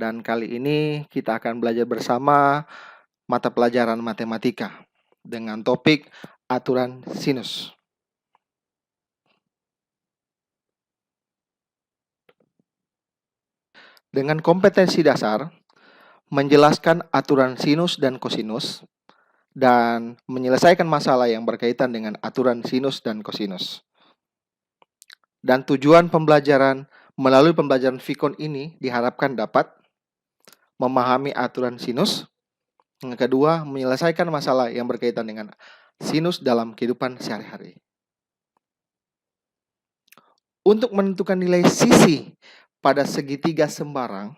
Dan kali ini kita akan belajar bersama mata pelajaran matematika dengan topik aturan sinus. Dengan kompetensi dasar, menjelaskan aturan sinus dan kosinus, dan menyelesaikan masalah yang berkaitan dengan aturan sinus dan kosinus. Dan tujuan pembelajaran melalui pembelajaran Vicon ini diharapkan dapat memahami aturan sinus. Yang kedua, menyelesaikan masalah yang berkaitan dengan sinus dalam kehidupan sehari-hari. Untuk menentukan nilai sisi pada segitiga sembarang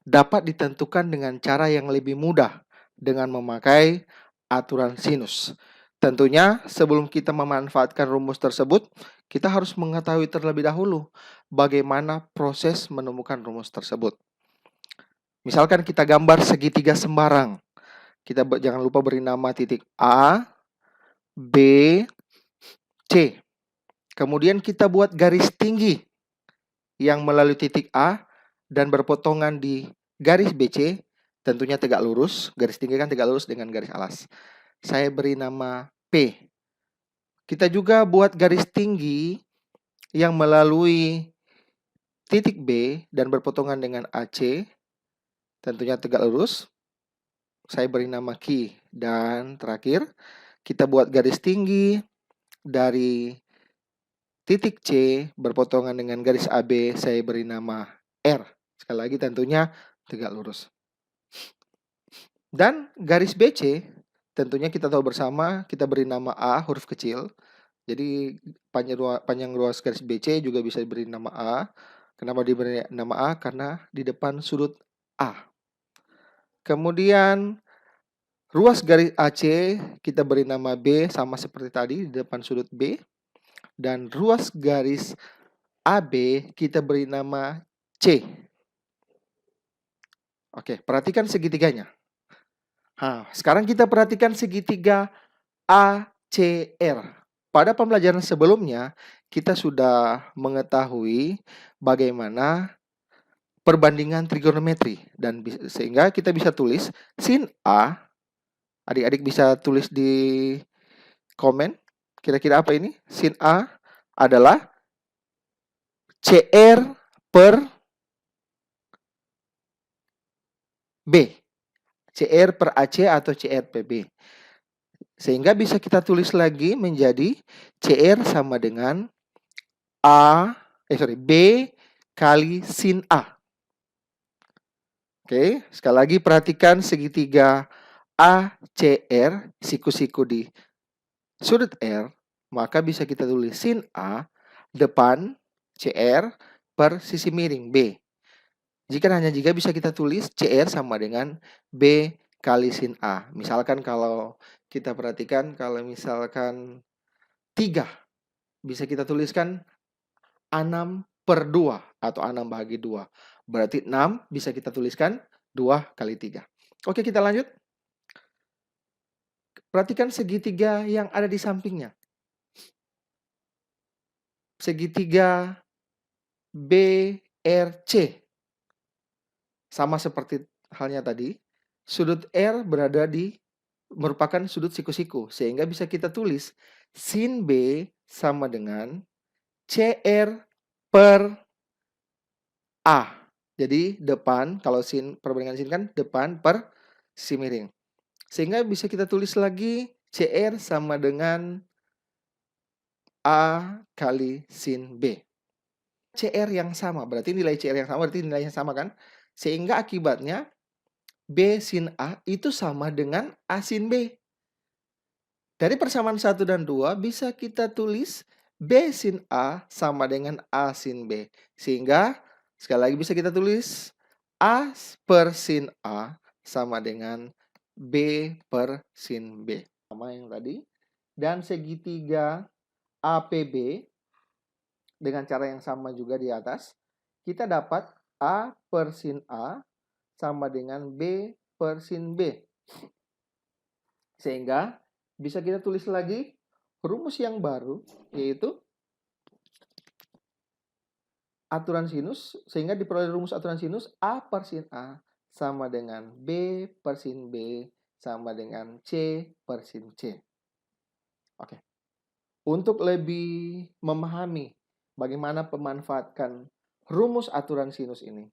dapat ditentukan dengan cara yang lebih mudah dengan memakai aturan sinus. Tentunya sebelum kita memanfaatkan rumus tersebut, kita harus mengetahui terlebih dahulu bagaimana proses menemukan rumus tersebut. Misalkan kita gambar segitiga sembarang. Kita jangan lupa beri nama titik A, B, C. Kemudian kita buat garis tinggi yang melalui titik A dan berpotongan di garis BC, tentunya tegak lurus. Garis tinggi kan tegak lurus dengan garis alas. Saya beri nama P. Kita juga buat garis tinggi yang melalui titik B dan berpotongan dengan AC, tentunya tegak lurus. Saya beri nama Q. Dan terakhir, kita buat garis tinggi dari titik C berpotongan dengan garis AB, saya beri nama R. Sekali lagi tentunya tegak lurus. Dan garis BC, tentunya kita tahu bersama, kita beri nama A, huruf kecil. Jadi panjang ruas garis BC juga bisa diberi nama A. Kenapa diberi nama A? Karena di depan sudut A. Kemudian ruas garis AC kita beri nama B, sama seperti tadi di depan sudut B. Dan ruas garis AB kita beri nama C. Oke, perhatikan segitiganya. Nah, sekarang kita perhatikan segitiga ACR. Pada pembelajaran sebelumnya, kita sudah mengetahui bagaimana perbandingan trigonometri. Dan sehingga kita bisa tulis sin A. Adik-adik bisa tulis di komen. Kira-kira apa ini? Sin A adalah CR per B. CR per AC atau CR per B. Sehingga bisa kita tulis lagi menjadi CR sama dengan B kali sin A. Oke, sekali lagi perhatikan segitiga ACR, siku-siku di sudut R, maka bisa kita tulis sin A depan CR per sisi miring B. Jika bisa kita tulis CR sama dengan B kali sin A. Misalkan kalau kita perhatikan, kalau misalkan 3, bisa kita tuliskan 6 per 2 atau 6 bagi 2. Berarti 6 bisa kita tuliskan 2 kali 3. Oke, kita lanjut. Perhatikan segitiga yang ada di sampingnya. Segitiga BRC. Sama seperti halnya tadi, sudut R merupakan sudut siku-siku. Sehingga bisa kita tulis sin B sama dengan CR per A. Jadi depan, kalau perbandingan sin kan depan per sisi miring. Sehingga bisa kita tulis lagi CR sama dengan A kali sin B. CR yang sama, berarti nilai CR yang sama, berarti nilainya sama kan? Sehingga akibatnya B sin A itu sama dengan A sin B. Dari persamaan 1 dan 2 bisa kita tulis B sin A sama dengan A sin B. Sehingga sekali lagi bisa kita tulis A per sin A sama dengan B per sin B. Sama yang tadi. Dan segitiga APB dengan cara yang sama juga di atas. Kita dapat A per sin A sama dengan B per sin B. Sehingga bisa kita tulis lagi rumus yang baru, yaitu aturan sinus, sehingga diperoleh rumus aturan sinus A per sin A sama dengan B per sin B sama dengan C per sin C. Oke. Untuk lebih memahami bagaimana memanfaatkan rumus aturan sinus ini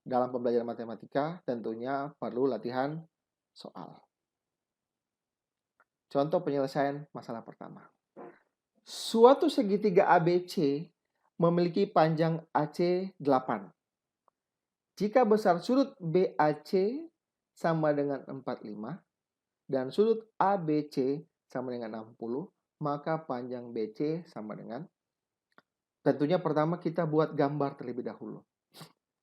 dalam pembelajaran matematika, tentunya perlu latihan soal. Contoh penyelesaian masalah pertama. Suatu segitiga ABC memiliki panjang AC 8. Jika besar sudut BAC sama dengan 45 dan sudut ABC sama dengan 60, maka panjang BC sama dengan, tentunya pertama kita buat gambar terlebih dahulu.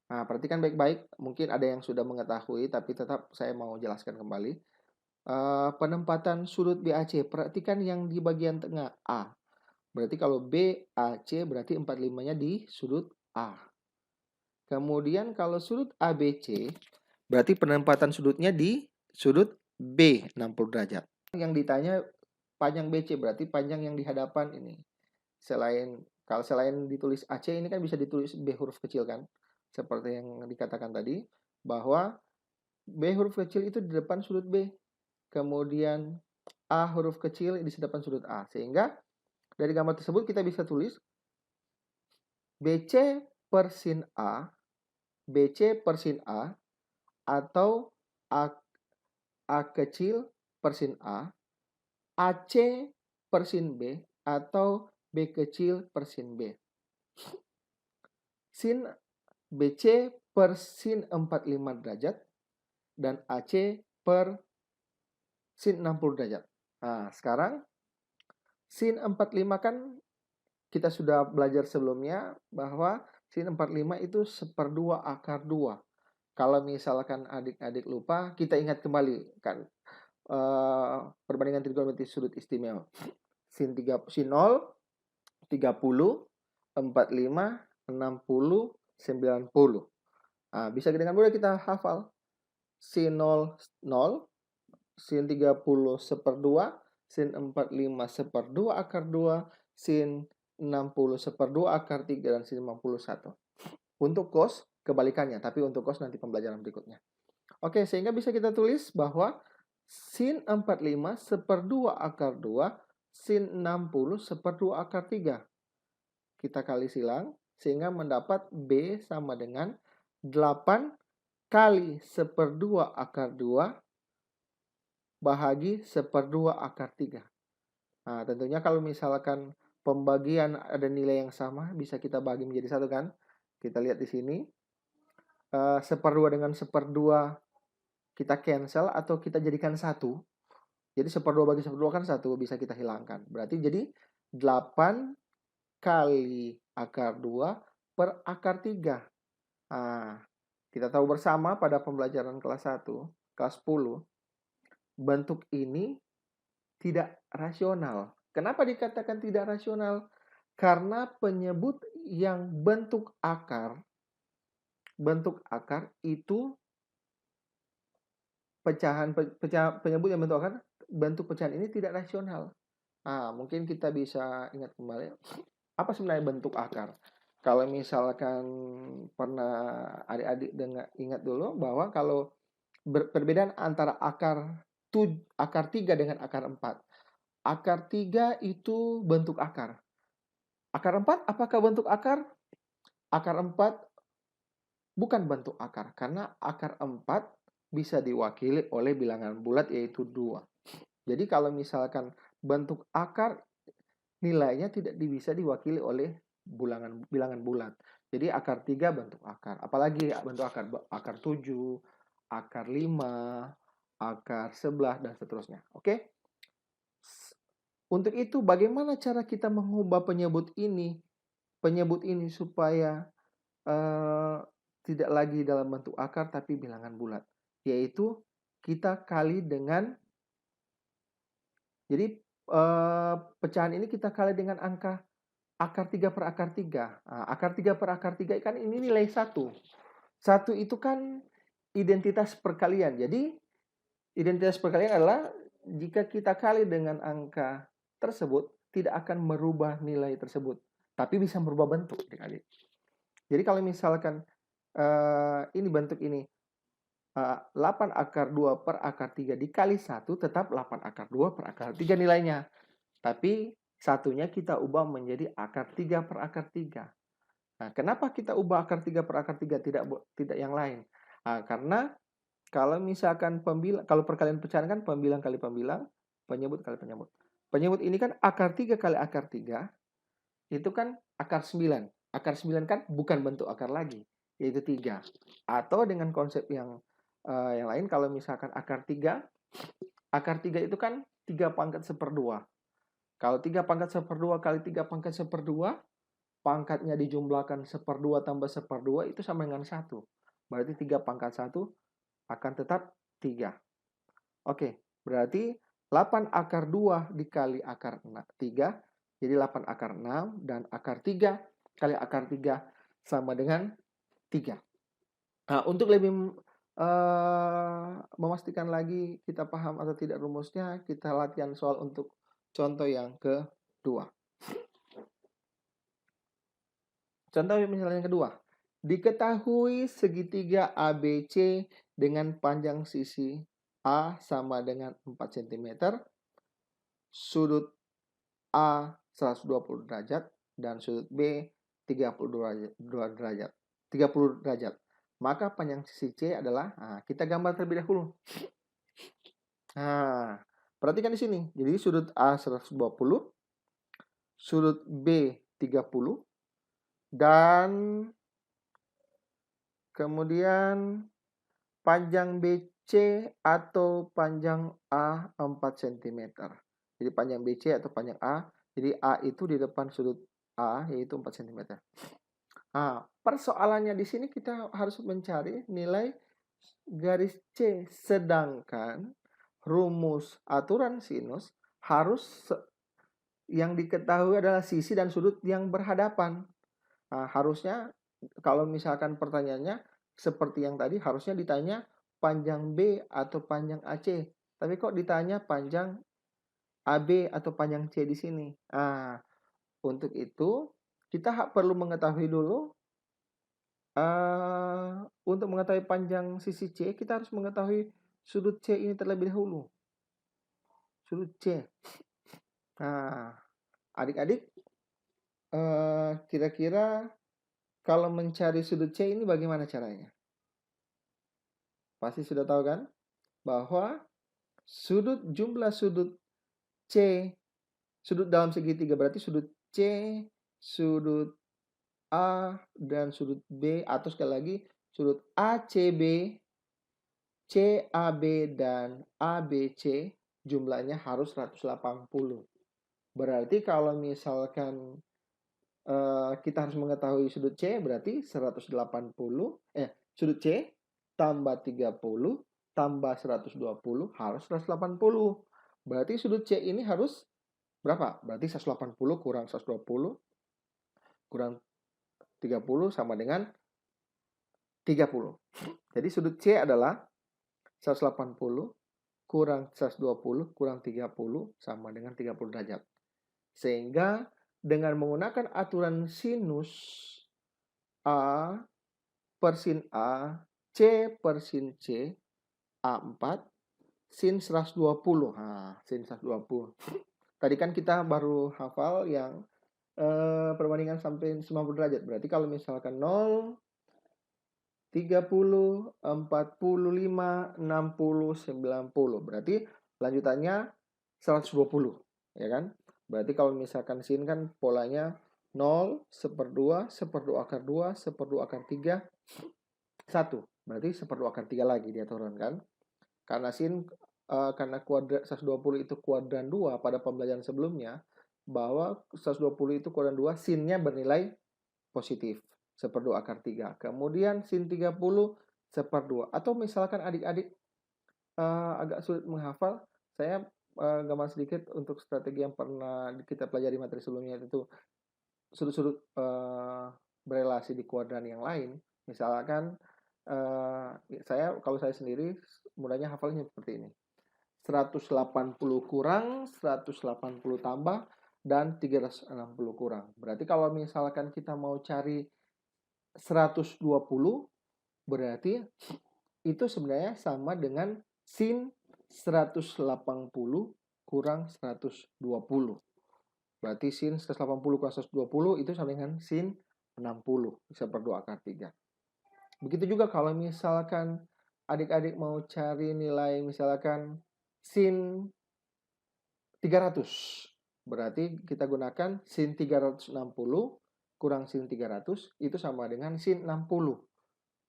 Nah, perhatikan baik-baik, mungkin ada yang sudah mengetahui, tapi tetap saya mau jelaskan kembali. Penempatan sudut BAC, perhatikan yang di bagian tengah A. Berarti kalau BAC berarti 45-nya di sudut A. Kemudian kalau sudut ABC, berarti penempatan sudutnya di sudut B 60 derajat. Yang ditanya panjang BC berarti panjang yang di hadapan ini. Kalau selain ditulis AC ini kan bisa ditulis B huruf kecil kan? Seperti yang dikatakan tadi bahwa B huruf kecil itu di depan sudut B. Kemudian A huruf kecil di depan sudut A. Sehingga dari gambar tersebut kita bisa tulis BC per sin A, BC per sin A, atau A kecil per sin A, AC per sin B, atau B kecil per sin B. Sin BC per sin 45 derajat dan AC per sin 60 derajat. Nah, sekarang sin 45 kan kita sudah belajar sebelumnya bahwa sin 45 itu 1/2 akar 2. Kalau misalkan adik-adik lupa, kita ingat kembali kan perbandingan trigonometri sudut istimewa. Sin 0, 30, 45, 60, 90. Nah, bisa dengan mudah kita hafal. Sin 0, 0, sin 30 1/2, sin 45 1/2 akar 2, sin 60 1/2 akar 3, dan sin 51. Untuk cos, kebalikannya, tapi untuk cos nanti pembelajaran berikutnya. Oke, sehingga bisa kita tulis bahwa sin 45 1/2 akar 2, sin 60 1/2 akar 3. Kita kali silang, sehingga mendapat B sama dengan 8 kali 1/2 akar 2 bahagi 1/2 akar 3. Nah, tentunya kalau misalkan pembagian ada nilai yang sama, bisa kita bagi menjadi 1 kan? Kita lihat di sini. 1/2 dengan 1/2 kita cancel atau kita jadikan 1. Jadi 1/2 bagi 1/2 kan 1, bisa kita hilangkan. Berarti jadi 8 kali akar 2 per akar 3. Nah, kita tahu bersama pada pembelajaran kelas 1, kelas 10, bentuk ini tidak rasional. Kenapa dikatakan tidak rasional? Karena penyebut yang bentuk akar itu penyebut yang bentuk pecahan ini tidak rasional. Nah, mungkin kita bisa ingat kembali apa sebenarnya bentuk akar. Kalau misalkan pernah adik-adik ingat dulu bahwa kalau perbedaan antara akar 3 dengan akar 4. Akar 3 itu bentuk akar. Akar 4 apakah bentuk akar? Akar 4 bukan bentuk akar, karena akar 4 bisa diwakili oleh bilangan bulat yaitu 2. Jadi kalau misalkan bentuk akar nilainya tidak bisa diwakili oleh bilangan bulat. Jadi akar 3 bentuk akar. Apalagi bentuk akar? Akar 7, akar 5, akar 11, dan seterusnya. Oke? Untuk itu bagaimana cara kita mengubah penyebut ini supaya tidak lagi dalam bentuk akar tapi bilangan bulat, yaitu kita kali dengan, jadi pecahan ini kita kali dengan angka akar 3 per akar 3. Nah, akar 3 per akar 3 kan ini nilai 1. 1 itu kan identitas perkalian. Jadi identitas perkalian adalah jika kita kali dengan angka tersebut tidak akan merubah nilai tersebut, tapi bisa merubah bentuk, adik-adik. Jadi kalau misalkan ini bentuk ini 8 akar 2 per akar 3 dikali 1 tetap 8 akar 2 per akar 3 nilainya. Tapi satunya kita ubah menjadi akar 3 per akar 3. Nah, kenapa kita ubah akar 3 per akar 3 tidak yang lain? Karena kalau misalkan kalau perkalian pecahan kan pembilang kali pembilang, penyebut kali penyebut. Penyebut ini kan akar 3 kali akar 3 itu kan akar 9. Akar 9 kan bukan bentuk akar lagi, yaitu 3. Atau dengan konsep yang lain, kalau misalkan akar 3 itu kan 3 pangkat seperdua. Kalau 3 pangkat seperdua kali 3 pangkat seperdua, pangkatnya dijumlahkan seperdua tambah seperdua itu sama dengan 1. Berarti 3 pangkat 1 akan tetap 3. Oke, berarti 8 akar 2 dikali akar 3, jadi 8 akar 6, dan akar 3 kali akar 3 sama dengan 3. Nah, untuk lebih memastikan lagi kita paham atau tidak rumusnya, kita latihan soal untuk contoh yang kedua. Contoh misalnya yang kedua. Diketahui segitiga ABC dengan panjang sisi A sama dengan 4 cm, sudut A 120 derajat, dan sudut B 32 derajat. 30 derajat. Maka panjang sisi C adalah, kita gambar terlebih dahulu. Nah, perhatikan di sini. Jadi sudut A 120, sudut B 30, dan kemudian panjang BC atau panjang A 4 cm. Jadi panjang BC atau panjang A. Jadi A itu di depan sudut A yaitu 4 cm. Nah, persoalannya di sini kita harus mencari nilai garis C. Sedangkan rumus aturan sinus harus yang diketahui adalah sisi dan sudut yang berhadapan. Nah, harusnya kalau misalkan pertanyaannya seperti yang tadi, harusnya ditanya panjang B atau panjang AC. Tapi kok ditanya panjang AB atau panjang C di sini? Nah, untuk itu kita perlu mengetahui dulu, untuk mengetahui panjang sisi C, kita harus mengetahui sudut C ini terlebih dahulu. Sudut C. Nah, adik-adik, kira-kira kalau mencari sudut C ini bagaimana caranya? Pasti sudah tahu kan? Bahwa jumlah sudut C, sudut dalam segitiga berarti sudut C, sudut A, dan sudut B, atau sekali lagi sudut ACB, CAB, dan ABC jumlahnya harus 180. Berarti kalau misalkan kita harus mengetahui sudut C, berarti 180, sudut C tambah 30 tambah 120 harus 180. Berarti sudut C ini harus berapa? Berarti 180 kurang 120 kurang 30 sama dengan 30. Jadi sudut C adalah 180 kurang 120 kurang 30 sama dengan 30 derajat. Sehingga dengan menggunakan aturan sinus A per sin A, C per sin C, A4, sin 120. Nah, sin 120. Tadi kan kita baru hafal yang perbandingan sampai 90 derajat. Berarti kalau misalkan 0, 30, 45, 60, 90. Berarti lanjutannya 120. Ya kan? Berarti kalau misalkan sin kan polanya 0, seperdua, seperdua akar 2, seperdua akar 3, 1. Berarti seperdua akar 3 lagi dia turunkan. Karena sin, karena kuadrat 120 itu kuadran 2 pada pembelajaran sebelumnya, bahwa 120 itu kuadran 2, sinnya bernilai positif. Seperdua akar 3. Kemudian sin 30 seperdua. Atau misalkan adik-adik agak sulit menghafal, saya gambar sedikit untuk strategi yang pernah kita pelajari materi sebelumnya, itu sudut-sudut berelasi di kuadran yang lain. Misalkan kalau saya sendiri mudahnya hafalnya seperti ini. 180 kurang, 180 tambah, dan 360 kurang. Berarti kalau misalkan kita mau cari 120 berarti itu sebenarnya sama dengan sin 180 kurang 120. Berarti sin 180 kurang 120 itu sama dengan sin 60 1/2 akar 3. Begitu juga kalau misalkan adik-adik mau cari nilai misalkan sin 300. Berarti kita gunakan sin 360 kurang sin 300 itu sama dengan sin 60.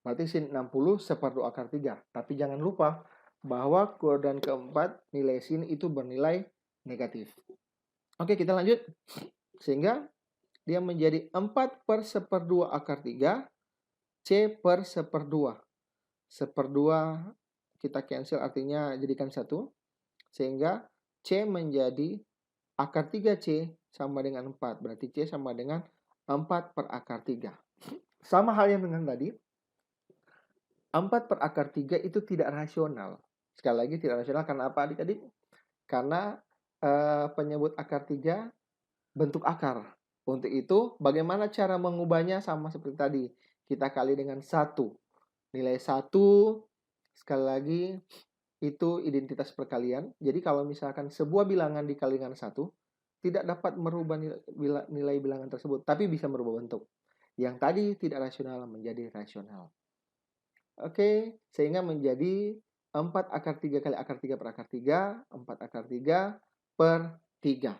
Berarti sin 60 1/2 akar 3. Tapi jangan lupa bahwa kuadran keempat nilai sin itu bernilai negatif. Oke, kita lanjut. Sehingga dia menjadi 4/1/2 akar 3 C per 1/2. 1/2 kita cancel artinya jadikan 1. Sehingga C menjadi akar 3C sama dengan 4. Berarti C sama dengan 4 per akar 3. Sama halnya dengan tadi. 4 per akar 3 itu tidak rasional. Sekali lagi tidak rasional karena apa adik-adik? Karena penyebut akar 3 bentuk akar. Untuk itu bagaimana cara mengubahnya sama seperti tadi. Kita kali dengan 1. Nilai 1 sekali lagi itu identitas perkalian. Jadi kalau misalkan sebuah bilangan dikali dengan 1 tidak dapat merubah nilai bilangan tersebut, tapi bisa merubah bentuk. Yang tadi tidak rasional menjadi rasional. Oke, sehingga menjadi 4 akar 3 kali akar 3 per akar 3, 4 akar 3 per 3.